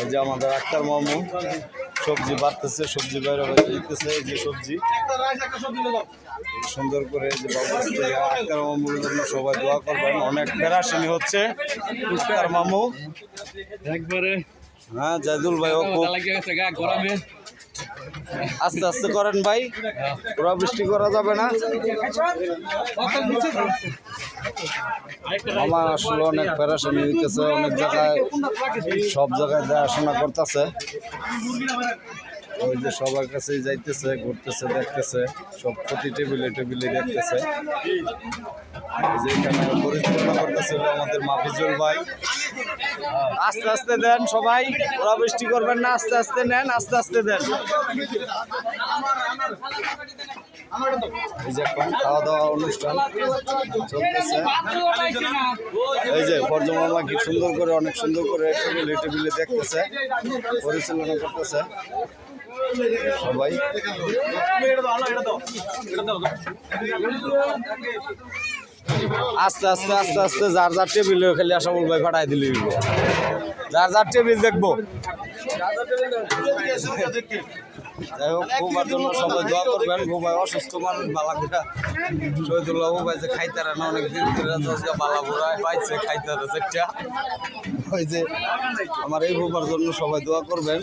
এই যে আমাদের আক্তার মামু সবজি বাড়তেছে, সবজি বাইরে দিতেছে। এই যে সবজি সুন্দর করে যে আক্তার মামুর জন্য সবাই দোয়া করবেন। অনেক পেরাশানি হচ্ছে আক্তার মামু একবারে। হ্যাঁ জাইদুল ভাই গরমে আস্তে আস্তে করেন ভাই, পুরো বৃষ্টি করা যাবে না। আমার আসলে অনেক পেরেশানি হইতেছে, অনেক জায়গায় সব জায়গায় দেখাশোনা করতেছে। ওই যে সবার কাছেই যাইতেছে, ঘুরতেছে, দেখতেছে, সব প্রতি টেবিলে টেবিলে দেখতেছে। যে এখানে পরিচালনা করতেছিল আমাদের মাফিজুল ভাই। আস্তে আস্তে দেন সবাই, পুরো বৃষ্টি করবেন না, আস্তে আস্তে নেন, আস্তে আস্তে দেন। এই যে এখন খাওয়া দাওয়া অনুষ্ঠান চলতেছে। এই যে পর্যমামা কি সুন্দর করে, অনেক সুন্দর করে টেবিলে টেবিলে দেখতেছে, পরিচালনা করতেছে সবাই। আস্তে আস্তে আস্তে আস্তে যার যার টেবিলে খালি আশাফুল ভাই ফাটাই দিলি, যার যার টেবিল দেখবো। যাই হোক, বৌভার জন্য সবাই দোয়া করবেন। বৌভাই অসুস্থ মানুষ, বালাঘুরা শহীদুল্লাহ বৌভাই যে খাইতারা না, অনেক দিন ধরে বালাঘুরায় পাইছে খাইতারা সেটা। ওই যে আমার এই বৌভার জন্য সবাই দোয়া করবেন।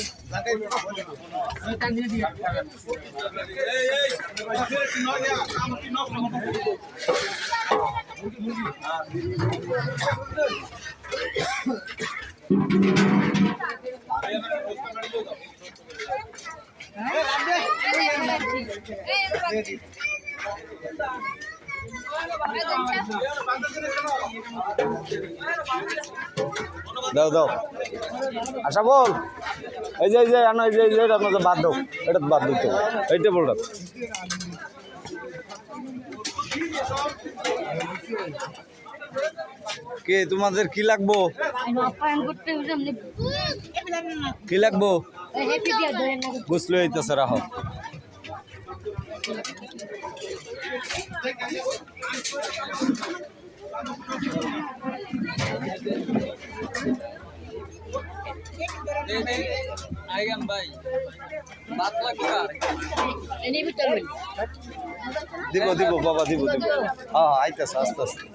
দাও দাও আশা বল। এই যে এটা বাদ দাও, এটা বাদ দিতে, এই টেবলটা। কে তোমাদের কি লাগবো, কি লাগবো বুঝলো? এইতেছে রাখো। দিব দিব বাবা, দিব দিব। হ্যাঁ আইতেছে আস্তে আস্তে।